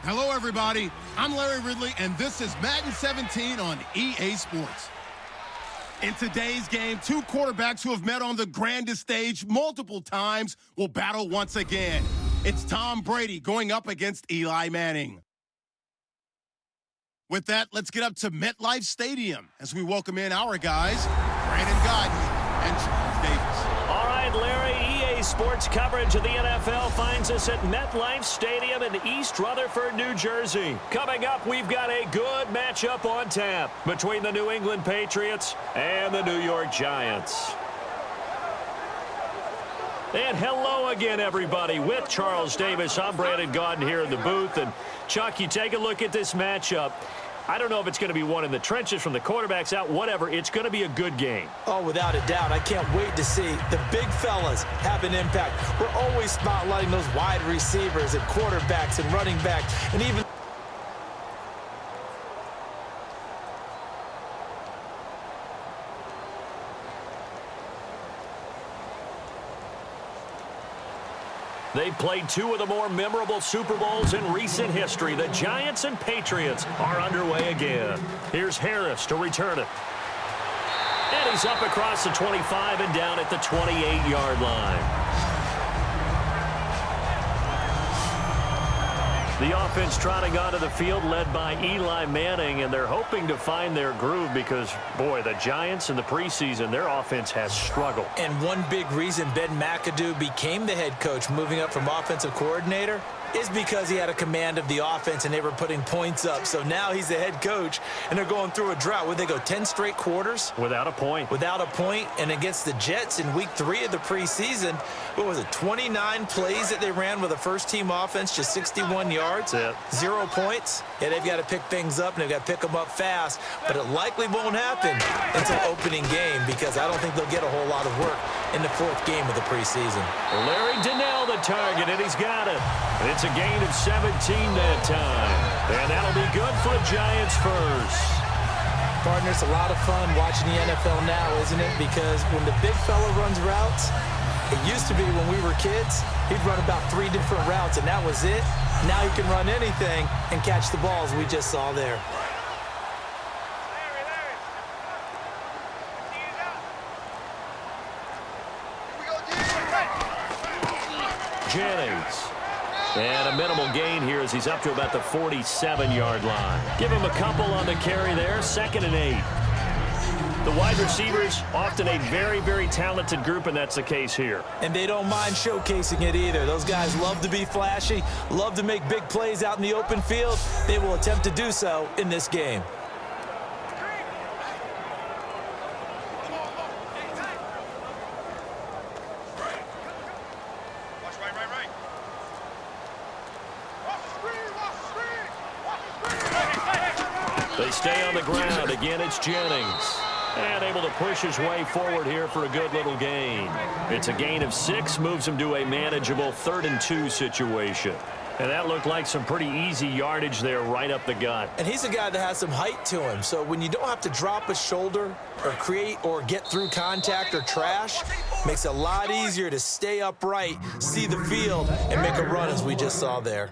Hello, everybody. I'm Larry Ridley, and this is Madden 17 on EA Sports. In today's game, two quarterbacks who have met on the grandest stage multiple times will battle once again. It's Tom Brady going up against Eli Manning. With that, let's get up to MetLife Stadium as we welcome in our guys, Brandon Gaudin and Charles Davis. All right, Larry, EA Sports coverage of the NFL finds us at MetLife Stadium in East Rutherford, New Jersey. Coming up, we've got a good matchup on tap between the New England Patriots and the New York Giants. And hello again, everybody. With Charles Davis, I'm Brandon Gaudin here in the booth. And, Chuck, you take a look at this matchup. I don't know if it's going to be one in the trenches from the quarterbacks out, whatever. It's going to be a good game. Oh, without a doubt. I can't wait to see the big fellas have an impact. We're always spotlighting those wide receivers and quarterbacks and running backs and even... They've played two of the more memorable Super Bowls in recent history. The Giants and Patriots are underway again. Here's Harris to return it. And he's up across the 25 and down at the 28-yard line. The offense trotting onto the field led by Eli Manning, and they're hoping to find their groove because, boy, the Giants in the preseason, their offense has struggled. And one big reason Ben McAdoo became the head coach, moving up from offensive coordinator, is because he had a command of the offense and they were putting points up. So now he's the head coach, and they're going through a drought. Would they go 10 straight quarters? Without a point. Without a point, and against the Jets in week 3 of the preseason, what was it, 29 plays that they ran with a first-team offense, just 61 yards, 0 points. Yeah, they've got to pick things up, and they've got to pick them up fast, but it likely won't happen until opening game because I don't think they'll get a whole lot of work in the 4th game of the preseason. Larry Donnell the target, and he's got it. And it's a gain of 17 that time. And that'll be good for the Giants first. Partner, it's a lot of fun watching the NFL now, isn't it? Because when the big fella runs routes, it used to be when we were kids, he'd run about 3 different routes, and that was it. Now he can run anything and catch the balls we just saw there. Jennings. And a minimal gain here as he's up to about the 47-yard line. Give him a couple on the carry there, 2nd and 8. The wide receivers, often a very, very talented group, and that's the case here. And they don't mind showcasing it either. Those guys love to be flashy, love to make big plays out in the open field. They will attempt to do so in this game. They stay on the ground. Again, it's Jennings. And able to push his way forward here for a good little gain. It's a gain of 6, moves him to a manageable 3rd and 2 situation. And that looked like some pretty easy yardage there right up the gut. And he's a guy that has some height to him. So when you don't have to drop a shoulder or create or get through contact or trash, makes it a lot easier to stay upright, see the field, and make a run as we just saw there.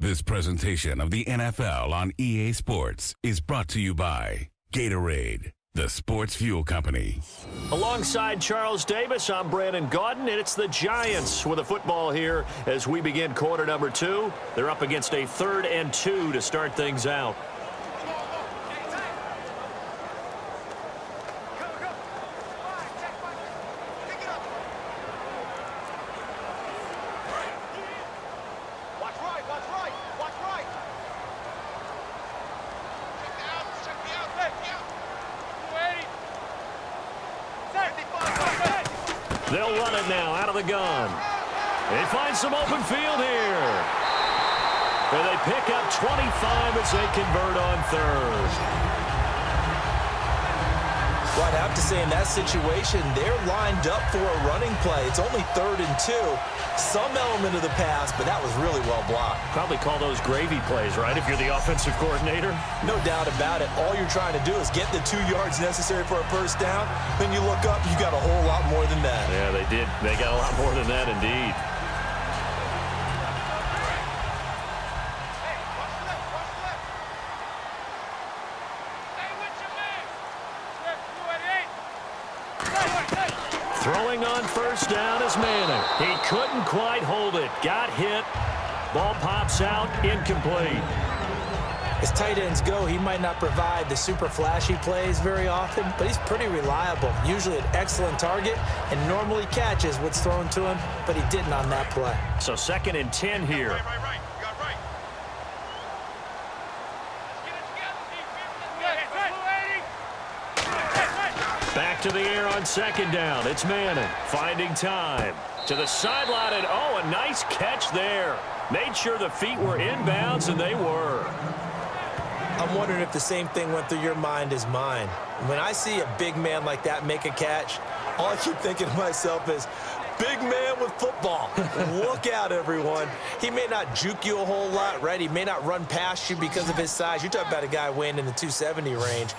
This presentation of the NFL on EA Sports is brought to you by Gatorade, the sports fuel company. Alongside Charles Davis, I'm Brandon Gaudin, and it's the Giants with a football here as we begin quarter number 2. They're up against a 3rd and 2 to start things out. They'll run it now out of the gun. They find some open field here. And they pick up 25 as they convert on 3rd. Well, I'd have to say in that situation, they're lined up for a running play. It's only 3rd and 2. Some element of the pass, but that was really well blocked. Probably call those gravy plays, right, if you're the offensive coordinator? No doubt about it. All you're trying to do is get the 2 yards necessary for a first down. Then you look up, you got a whole lot more They got a lot more than that, indeed. Throwing on first down is Manning. He couldn't quite hold it. Got hit. Ball pops out, incomplete. As tight ends go, he might not provide the super flashy plays very often, but he's pretty reliable. Usually an excellent target and normally catches what's thrown to him, but he didn't on that play. So 2nd and 10 here. Right. You got right. Back to the air on 2nd down. It's Manning finding time. To the sideline, and oh, a nice catch there. Made sure the feet were inbounds, and they were. I'm wondering if the same thing went through your mind as mine. When I see a big man like that make a catch, all I keep thinking to myself is, big man with football. Look out, everyone. He may not juke you a whole lot, right? He may not run past you because of his size. You're talking about a guy weighing in the 270 range.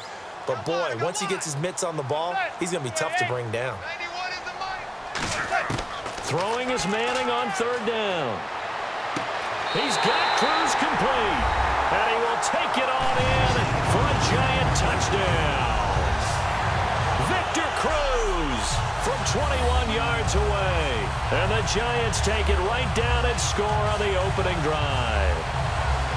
But, boy, once he gets his mitts on the ball, he's going to be tough to bring down. Throwing is Manning on 3rd down. He's got Cruz complete. And he will take it on in for a giant touchdown. Victor Cruz from 21 yards away. And the Giants take it right down and score on the opening drive.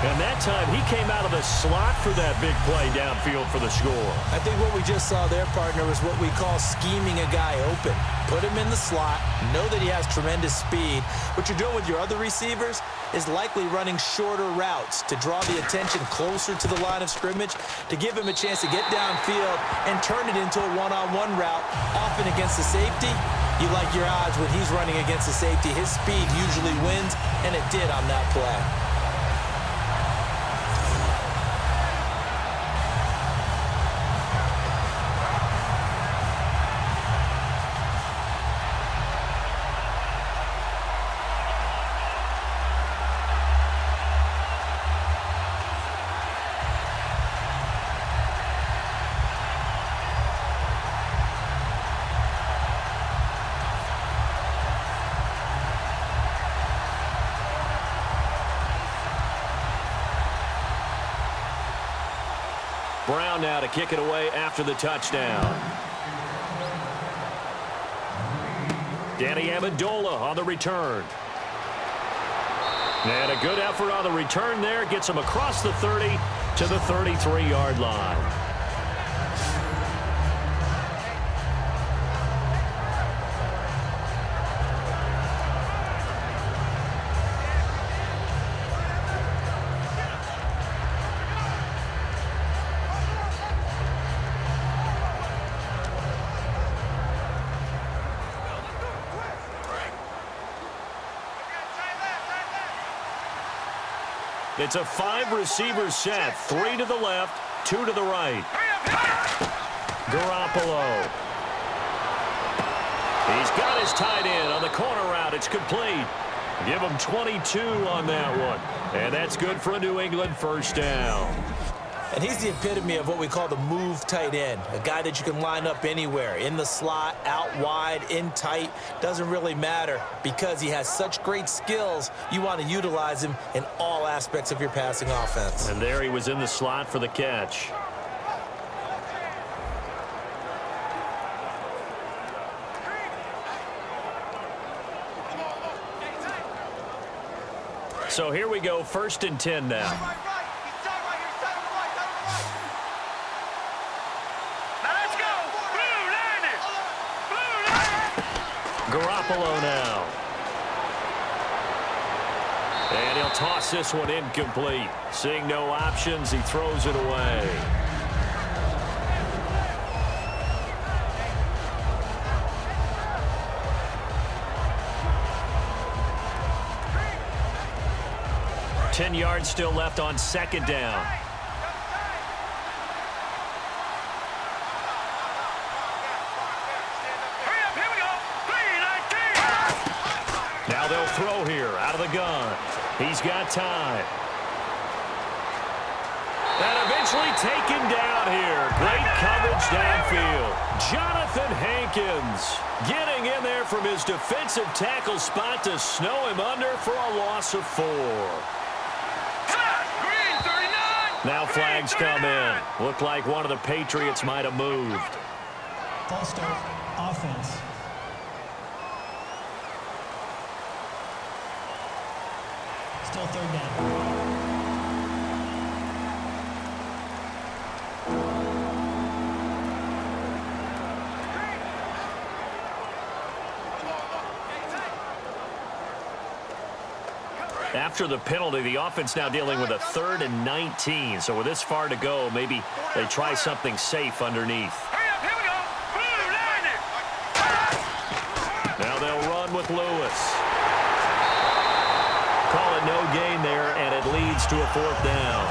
And that time, he came out of the slot for that big play downfield for the score. I think what we just saw there, partner, is what we call scheming a guy open. Put him in the slot, know that he has tremendous speed. What you're doing with your other receivers is likely running shorter routes to draw the attention closer to the line of scrimmage, to give him a chance to get downfield and turn it into a one-on-one route, often against the safety. You like your odds when he's running against the safety. His speed usually wins, and it did on that play. Brown now to kick it away after the touchdown. Danny Amendola on the return. And a good effort on the return there. Gets him across the 30 to the 33-yard line. It's a 5-receiver set. 3 to the left, 2 to the right. Garoppolo. He's got his tight end on the corner route. It's complete. Give him 22 on that one. And that's good for a New England first down. And he's the epitome of what we call the move tight end, a guy that you can line up anywhere, in the slot, out wide, in tight. Doesn't really matter because he has such great skills. You want to utilize him in all aspects of your passing offense. And there he was in the slot for the catch. So here we go, 1st and 10 now. Garoppolo now. And he'll toss this one incomplete. Seeing no options, he throws it away. Ten yards still left on 2nd down. Now they'll throw here out of the gun. He's got time. And eventually Nicely taken down here. Great coverage downfield. Jonathan Hankins getting in there from his defensive tackle spot to snow him under for a loss of 4. Now flags come in. Looked like one of the Patriots might have moved. False start, offense. Still third down. After the penalty, the offense now dealing with a 3rd and 19. So with this far to go, maybe they try something safe underneath. Now they'll run with Lewis. Call it no gain there, and it leads to a 4th down.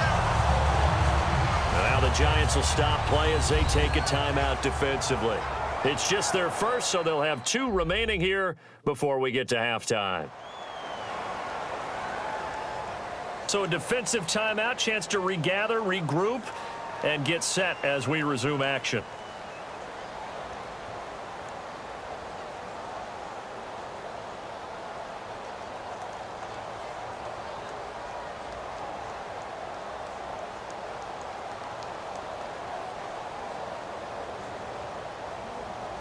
Now the Giants will stop play as they take a timeout defensively. It's just their first, so they'll have 2 remaining here before we get to halftime. So a defensive timeout, chance to regather, regroup, and get set as we resume action.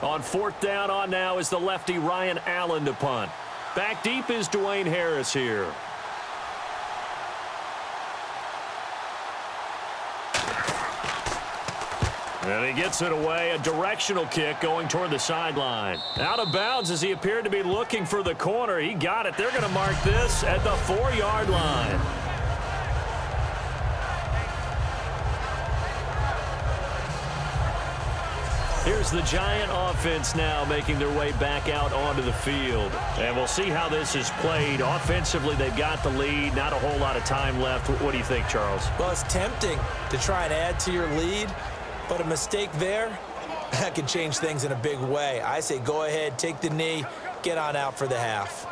On 4th down on now is the lefty Ryan Allen to punt. Back deep is Dwayne Harris here. And he gets it away, a directional kick going toward the sideline. Out of bounds as he appeared to be looking for the corner. He got it. They're going to mark this at the 4-yard line. Here's the Giant offense now making their way back out onto the field. And we'll see how this is played. Offensively, they've got the lead. Not a whole lot of time left. What do you think, Charles? Well, it's tempting to try and add to your lead. But a mistake there, that could change things in a big way. I say go ahead, take the knee, get on out for the half.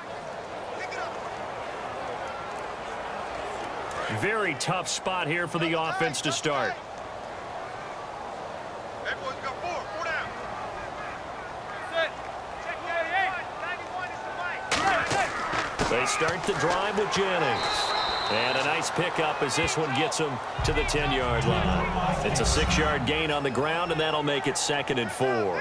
Very tough spot here for the offense to start. Everyone's got 4 down. They start the drive with Jennings. And a nice pickup as this one gets them to the 10-yard line. It's a 6-yard gain on the ground, and that'll make it 2nd and 4.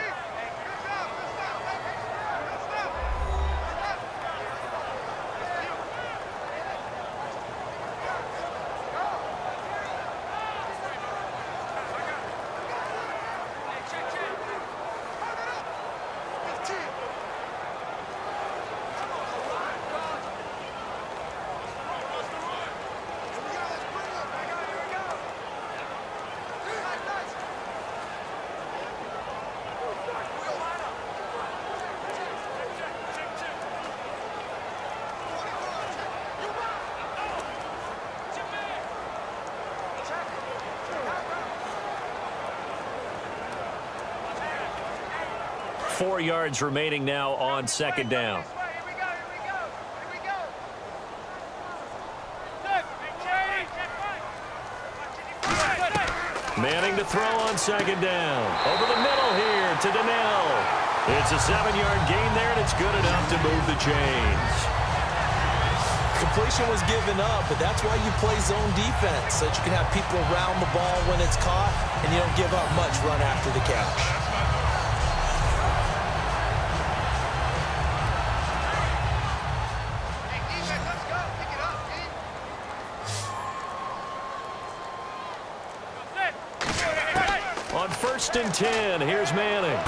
Four yards remaining now on 2nd down. Manning to throw on 2nd down. Over the middle here to Donnell. It's a 7-yard gain there, and it's good enough to move the chains. Completion was given up, but that's why you play zone defense, so that you can have people around the ball when it's caught, and you don't give up much run after the catch. On 1st and 10, here's Manning.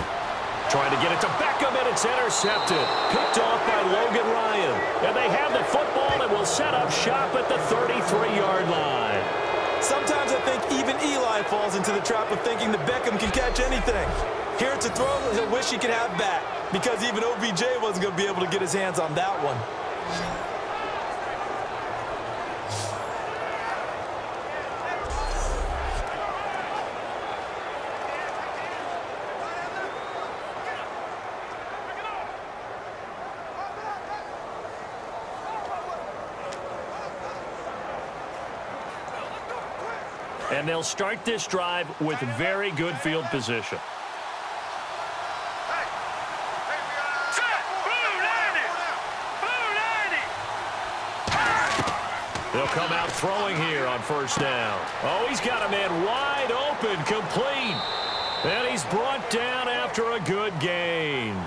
Trying to get it to Beckham, and it's intercepted. Picked off by Logan Ryan. And they have the football and will set up shop at the 33-yard line. Sometimes I think even Eli falls into the trap of thinking that Beckham can catch anything. Here to throw, he'll wish he could have back, because even OBJ wasn't going to be able to get his hands on that one. And they'll start this drive with very good field position. They'll come out throwing here on first down. Oh, he's got a man wide open, complete. And he's brought down after a good gain.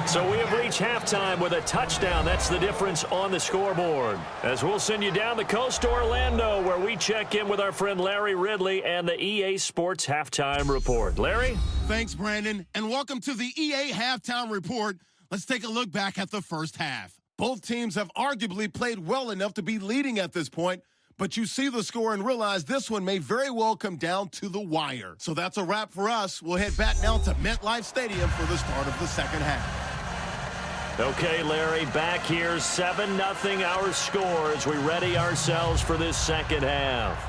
So we have reached halftime with a touchdown. That's the difference on the scoreboard. As we'll send you down the coast to Orlando, where we check in with our friend Larry Ridley and the EA Sports Halftime Report. Larry? Thanks, Brandon, and welcome to the EA Halftime Report. Let's take a look back at the first half. Both teams have arguably played well enough to be leading at this point, but you see the score and realize this one may very well come down to the wire. So that's a wrap for us. We'll head back now to MetLife Stadium for the start of the second half. Okay, Larry, back here, 7-0 our score as we ready ourselves for this second half.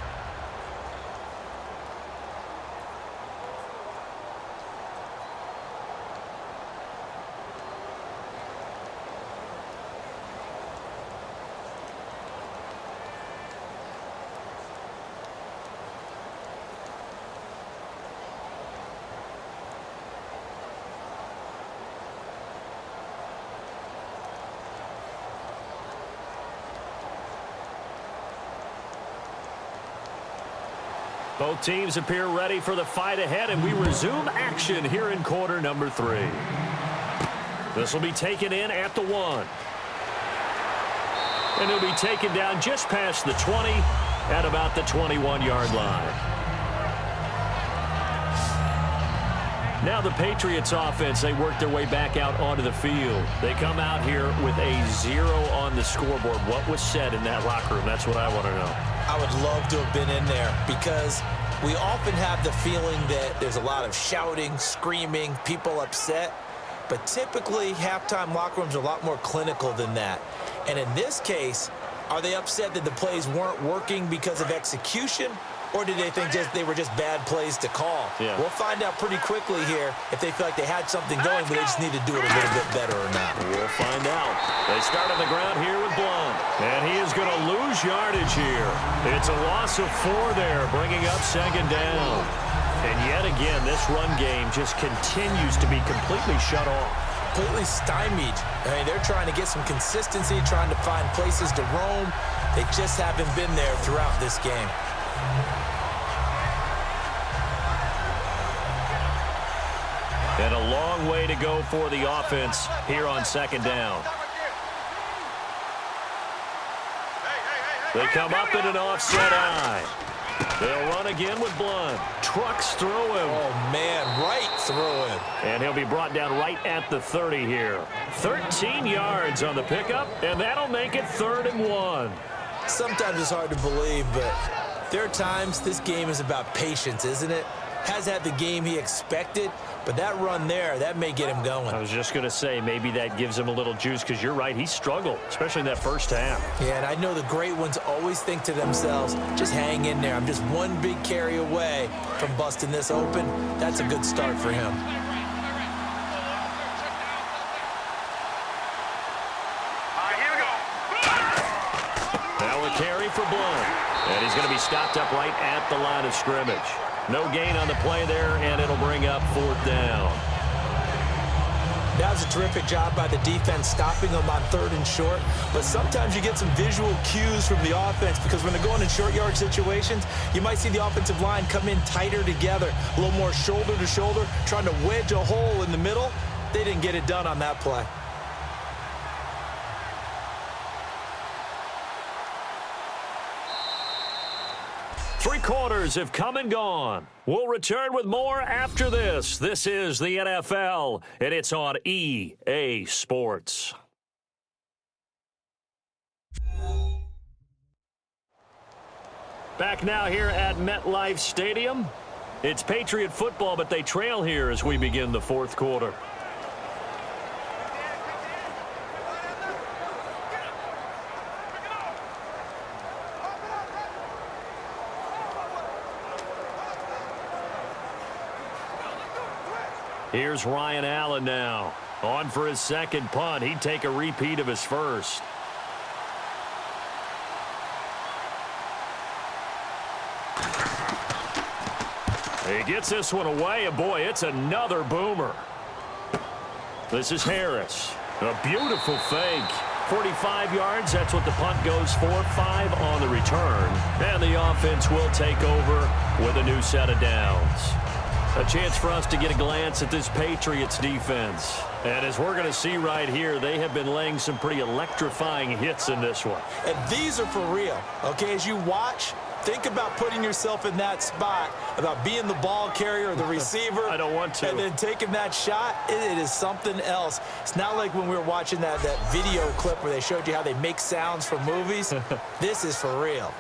Both teams appear ready for the fight ahead, and we resume action here in quarter number 3. This will be taken in at the 1. And he'll be taken down just past the 20 at about the 21-yard line. Now the Patriots offense, they work their way back out onto the field. They come out here with a 0 on the scoreboard. What was said in that locker room? That's what I want to know. I would love to have been in there because we often have the feeling that there's a lot of shouting, screaming, people upset. But typically, halftime locker rooms are a lot more clinical than that. And in this case, are they upset that the plays weren't working because of execution? Or did they think they were just bad plays to call? Yeah. We'll find out pretty quickly here if they feel like they had something going, but they just need to do it a little bit better or not. We'll find out. They start on the ground here with Blunt. And he is going to lose yardage here. It's a loss of 4 there, bringing up second down. And yet again, this run game just continues to be completely shut off. Completely stymied. I mean, they're trying to get some consistency, trying to find places to roam. They just haven't been there throughout this game. And a long way to go for the offense here on second down. They come up in an offset eye. They'll run again with Blunt. Trucks through him. Oh, man, right through him. And he'll be brought down right at the 30 here. 13 yards on the pickup, and that'll make it 3rd and 1. Sometimes it's hard to believe, but there are times this game is about patience, isn't it? Has had the game he expected, but that run there, that may get him going. I was just going to say, maybe that gives him a little juice, because you're right, he struggled, especially in that first half. Yeah, and I know the great ones always think to themselves, just hang in there. I'm just one big carry away from busting this open. That's a good start for him. Now a carry for Blunt. And he's going to be stopped up right at the line of scrimmage. No gain on the play there, and it'll bring up 4th down. That was a terrific job by the defense stopping them on 3rd and short. But sometimes you get some visual cues from the offense because when they're going in short yard situations, you might see the offensive line come in tighter together, a little more shoulder to shoulder, trying to wedge a hole in the middle. They didn't get it done on that play. Three quarters have come and gone. We'll return with more after this. This is the NFL, and it's on EA Sports. Back now here at MetLife Stadium. It's Patriot football, but they trail here as we begin the 4th quarter. Here's Ryan Allen now. On for his second punt. He'd take a repeat of his first. He gets this one away, and boy, it's another boomer. This is Harris. A beautiful fake. 45 yards, that's what the punt goes for. 5 on the return. And the offense will take over with a new set of downs. A chance for us to get a glance at this Patriots defense. And as we're going to see right here, they have been laying some pretty electrifying hits in this one. And these are for real. Okay, as you watch, think about putting yourself in that spot, about being the ball carrier or the receiver. I don't want to. And then taking that shot, it is something else. It's not like when we were watching that video clip where they showed you how they make sounds for movies. This is for real.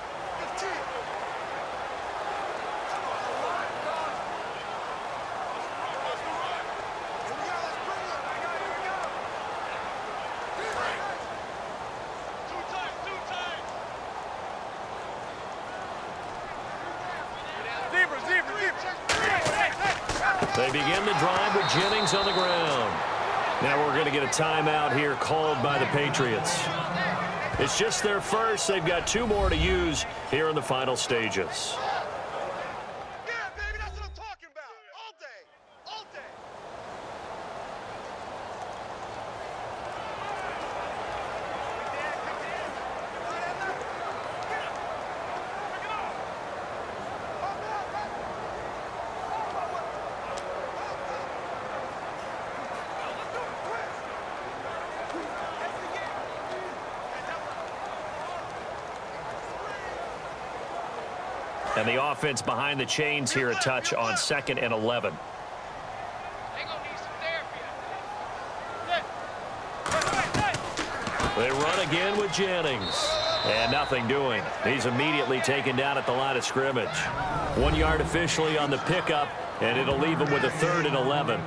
They begin the drive with Jennings on the ground. Now we're going to get a timeout here called by the Patriots. It's just their first. They've got 2 more to use here in the final stages. Yeah, baby, that's what I'm talking about. All day. All day. And the offense behind the chains here a touch on 2nd and 11. They run again with Jennings. And nothing doing. He's immediately taken down at the line of scrimmage. 1 yard officially on the pickup, and it'll leave him with a 3rd and 11.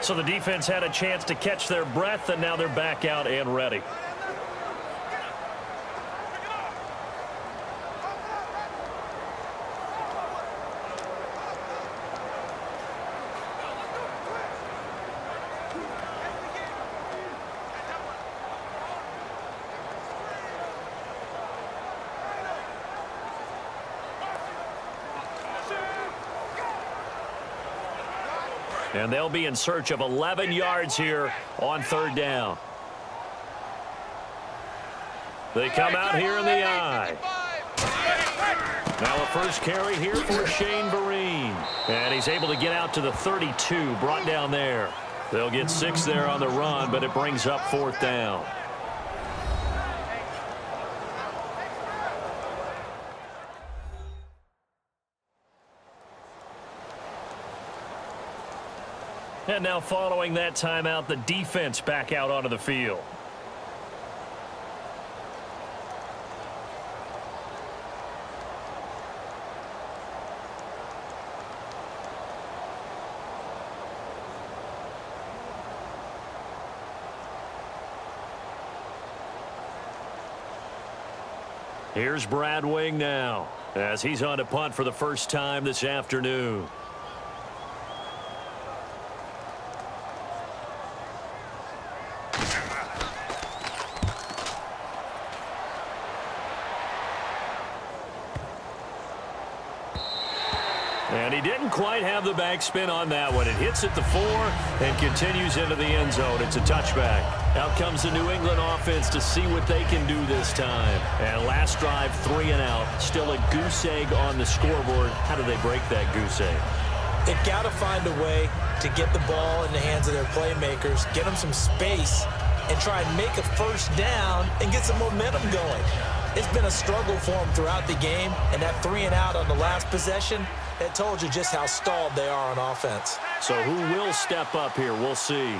So the defense had a chance to catch their breath, and now they're back out and ready. And they'll be in search of 11 yards here on 3rd down. They come out here in the eye. Now a first carry here for Shane Vereen. And he's able to get out to the 32, brought down there. They'll get 6 there on the run, but it brings up 4th down. And now following that timeout, the defense back out onto the field. Here's Brad Wing now, as he's on to punt for the first time this afternoon. And he didn't quite have the backspin on that one. It hits at the 4 and continues into the end zone. It's a touchback. Out comes the New England offense to see what they can do this time. And last drive, 3 and out. Still a goose egg on the scoreboard. How do they break that goose egg? They've got to find a way to get the ball in the hands of their playmakers, get them some space, and try and make a first down and get some momentum going. It's been a struggle for them throughout the game, and that 3 and out on the last possession, that told you just how stalled they are on offense. So who will step up here? We'll see.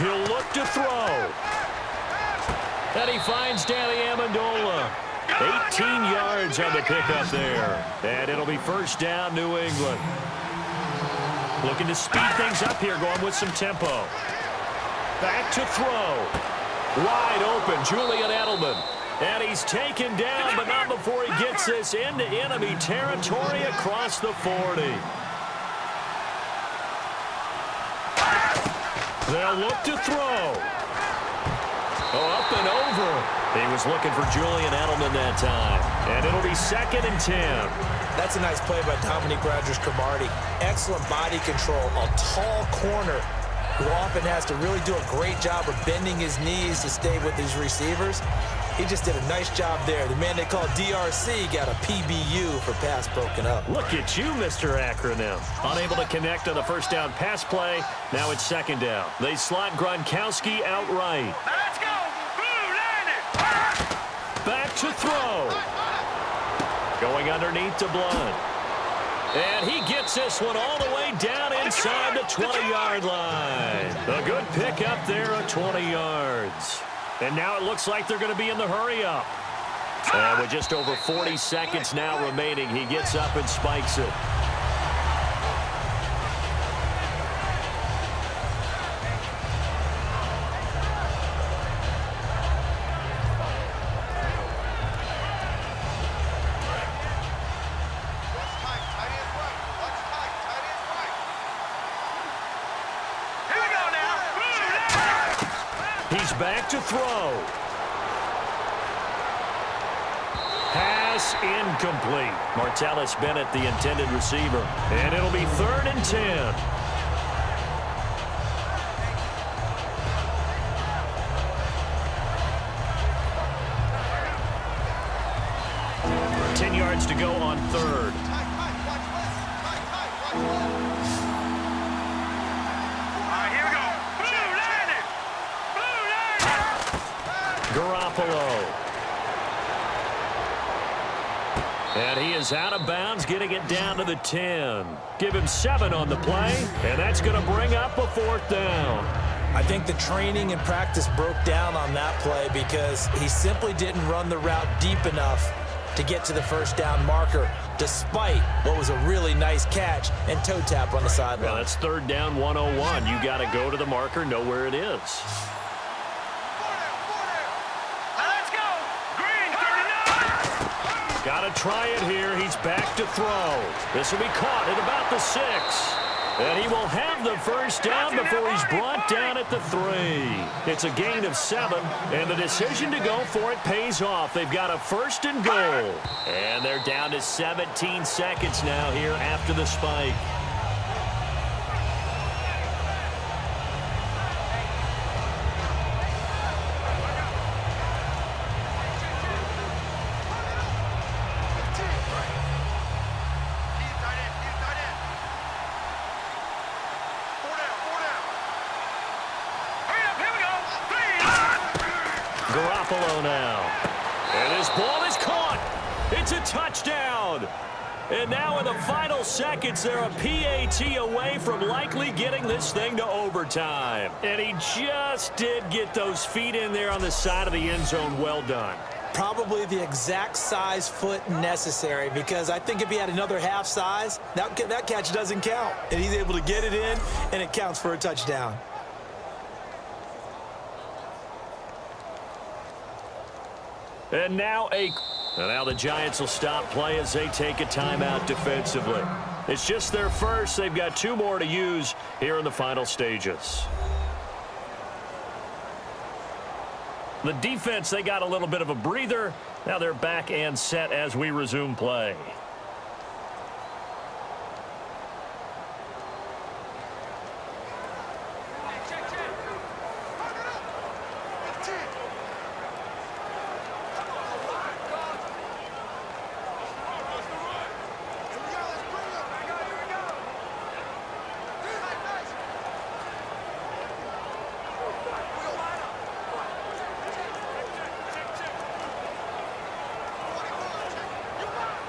He'll look to throw. And he finds Danny Amendola. 18 yards on the pickup there. And it'll be first down, New England. Looking to speed things up here, going with some tempo. Back to throw. Wide open, Julian Edelman. And he's taken down, but not before he gets this into enemy territory across the 40. They'll look to throw. Oh, up and over. He was looking for Julian Edelman that time. And it'll be 2nd and 10. That's a nice play by Dominique Rodgers-Cromartie. Excellent body control. A tall corner who often has to really do a great job of bending his knees to stay with his receivers. He just did a nice job there. The man they call DRC got a PBU for pass broken up. Look at you, Mr. Acronym. Unable to connect on the first down pass play. Now it's 2nd down. They slot Gronkowski out right. Let's go! Blue landed! Back to throw. Going underneath to Blunt. And he gets this one all the way down inside the 20-yard line. A good pick up there at 20 yards. And now it looks like they're going to be in the hurry-up. And with just over 40 seconds now remaining, he gets up and spikes it. Back to throw. Pass incomplete. Martellus Bennett, the intended receiver. And it'll be 3rd and 10. Yards to go on 3rd. Garoppolo. And he is out of bounds, getting it down to the 10. Give him 7 on the play, and that's going to bring up a 4th down. I think the training and practice broke down on that play because he simply didn't run the route deep enough to get to the first down marker, despite what was a really nice catch and toe tap on the sideline. Well, that's 3rd down 101. You got to go to the marker, know where it is. Got to try it here. He's back to throw. This will be caught at about the 6. And he will have the first down before he's brought down at the 3. It's a gain of 7, and the decision to go for it pays off. They've got a 1st and goal. And they're down to 17 seconds now here after the spike. Garoppolo now. And his ball is caught. It's a touchdown. And now in the final seconds, they're a PAT away from likely getting this thing to overtime. And he just did get those feet in there on the side of the end zone. Well done. Probably the exact size foot necessary, because I think if he had another half size, that catch doesn't count. And he's able to get it in, and it counts for a touchdown. And now the Giants will stop play as they take a timeout defensively. It's just their first. They've got 2 more to use here in the final stages. The defense, they got a little bit of a breather. Now they're back and set as we resume play.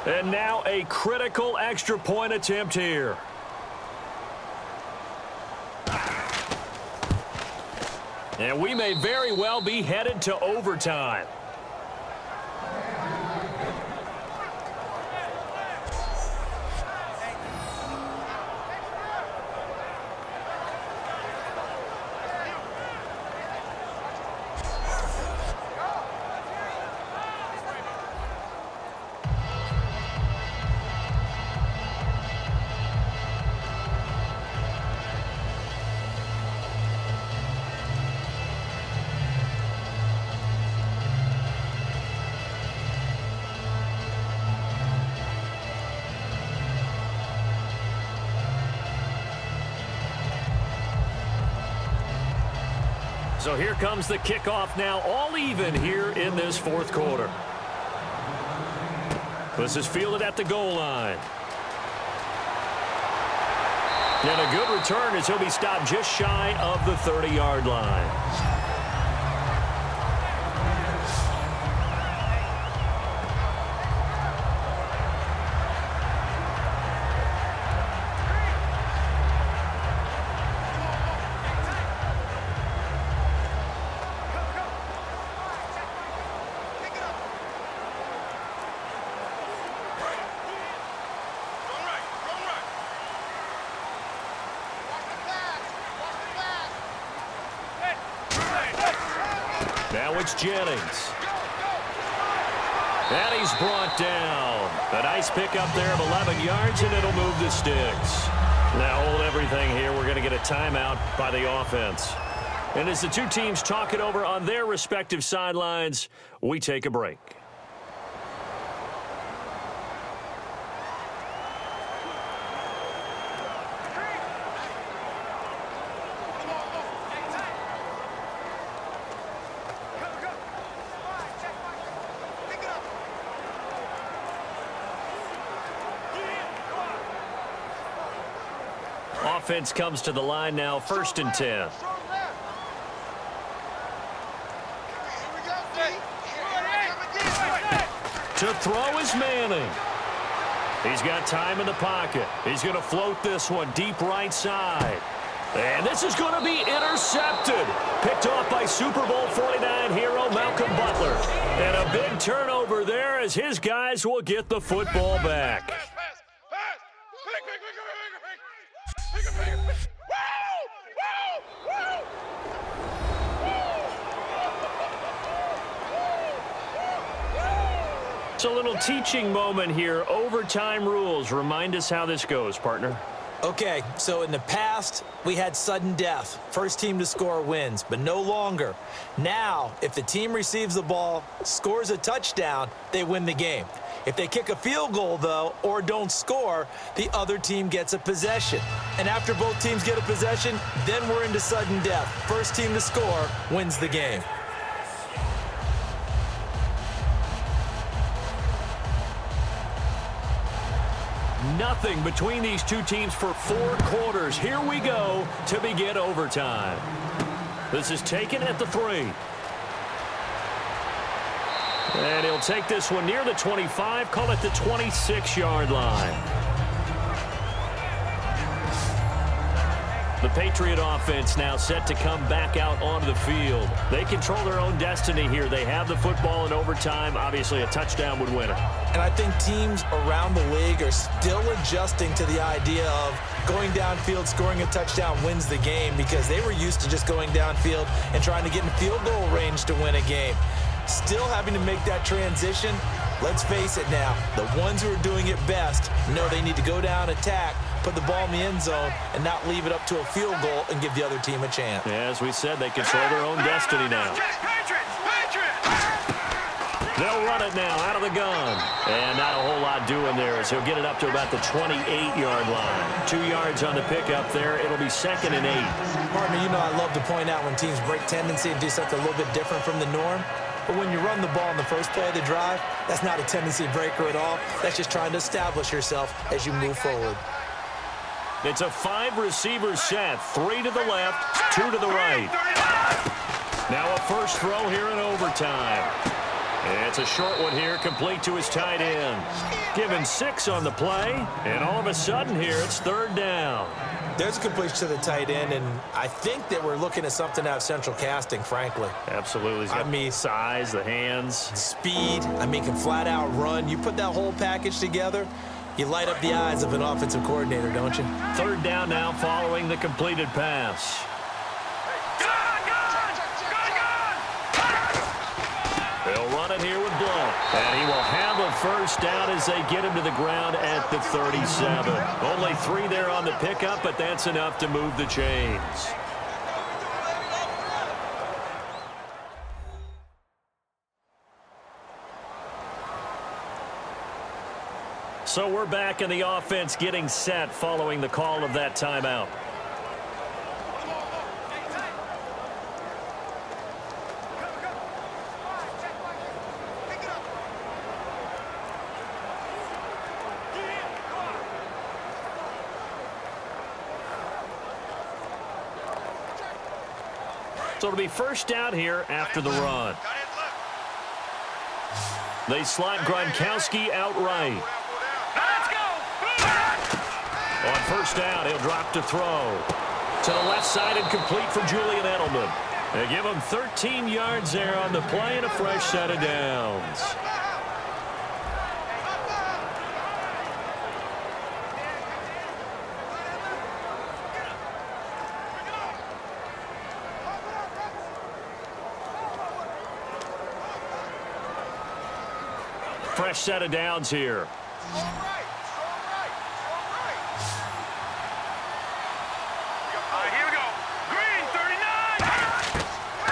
And now a critical extra point attempt here. And we may very well be headed to overtime. So here comes the kickoff now, all even here in this fourth quarter. This is fielded at the goal line. And a good return as he'll be stopped just shy of the 30-yard line. Now it's Jennings. And he's brought down. A nice pickup there of 11 yards, and it'll move the sticks. Now hold everything here. We're going to get a timeout by the offense. And as the two teams talk it over on their respective sidelines, we take a break. Offense comes to the line now, 1st and 10. To throw is Manning. He's got time in the pocket. He's going to float this one deep right side. And this is going to be intercepted. Picked off by Super Bowl 49 hero Malcolm Butler. And a big turnover there as his guys will get the football back. It's a little teaching moment here. Overtime rules. Remind us how this goes, partner. Okay, so in the past, we had sudden death. First team to score wins, but no longer. Now, if the team receives the ball, scores a touchdown, they win the game. If they kick a field goal, though, or don't score, the other team gets a possession. And after both teams get a possession, then we're into sudden death. First team to score wins the game. Nothing between these two teams for 4 quarters. Here we go to begin overtime. This is taken at the 3. And he'll take this one near the 25, call it the 26-yard line. The Patriot offense now set to come back out onto the field. They control their own destiny here. They have the football in overtime. Obviously, a touchdown would win it. And I think teams around the league are still adjusting to the idea of going downfield, scoring a touchdown wins the game, because they were used to just going downfield and trying to get in field goal range to win a game. Still having to make that transition. Let's face it now, the ones who are doing it best know they need to go down, attack, put the ball in the end zone, and not leave it up to a field goal and give the other team a chance. Yeah, as we said, they control their own destiny now. They'll run it now out of the gun. And not a whole lot doing there as he'll get it up to about the 28-yard line. 2 yards on the pickup there. It'll be 2nd and 8. Partner, you know I love to point out when teams break tendency and do something a little bit different from the norm. But when you run the ball in the first play of the drive, that's not a tendency breaker at all. That's just trying to establish yourself as you move forward. It's a 5-receiver set. 3 to the left, 2 to the right. Now a first throw here in overtime. It's a short one here, complete to his tight end. Given 6 on the play, and all of a sudden here, it's 3rd down. There's a completion to the tight end, and I think that we're looking at something out of central casting, frankly. Absolutely. He's got the size, the hands. Speed. I mean, can flat out run. You put that whole package together, you light up the eyes of an offensive coordinator, don't you? 3rd down now following the completed pass. They'll run it here with Blount. And he will have a first down as they get him to the ground at the 37. Only 3 there on the pickup, but that's enough to move the chains. So we're back in the offense getting set following the call of that timeout. So it'll be first down here after the run. They slot Gronkowski out right. On first down, he'll drop to throw. To the left side and complete for Julian Edelman. They give him 13 yards there on the play and a fresh set of downs. Fresh set of downs here.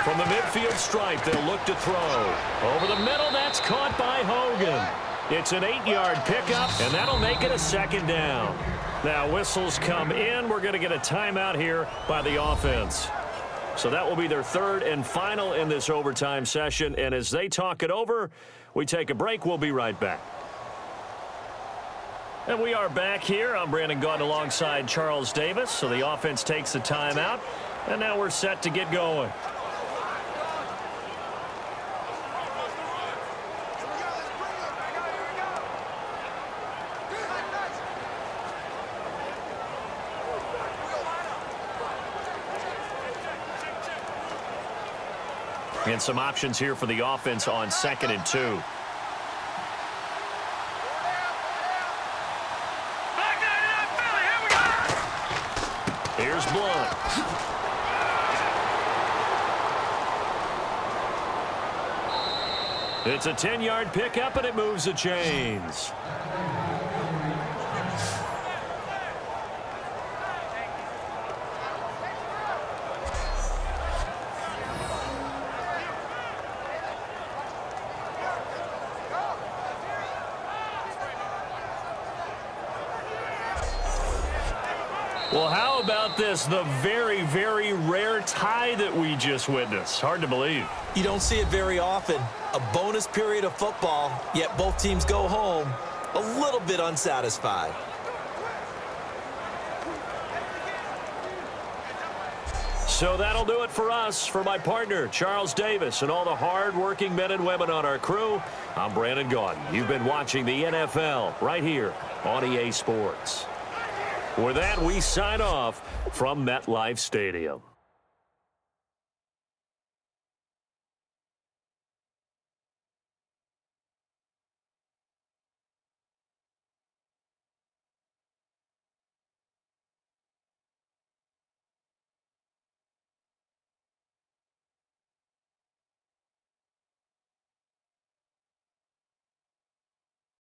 From the midfield stripe, they'll look to throw. Over the middle, that's caught by Hogan. It's an 8-yard pickup, and that'll make it a second down. Now, whistles come in. We're going to get a timeout here by the offense. So that will be their third and final in this overtime session. And as they talk it over, we take a break. We'll be right back. And we are back here. I'm Brandon Gaudin alongside Charles Davis. So the offense takes a timeout, and now we're set to get going. And some options here for the offense on 2nd and 2. Here's Blunt. It's a 10-yard pickup, and it moves the chains. Well, how about this? The very, very rare tie that we just witnessed. Hard to believe. You don't see it very often. A bonus period of football, yet both teams go home a little bit unsatisfied. So that'll do it for us. For my partner, Charles Davis, and all the hard-working men and women on our crew, I'm Brandon Gaudin. You've been watching the NFL right here on EA Sports. With that, we sign off from MetLife Stadium.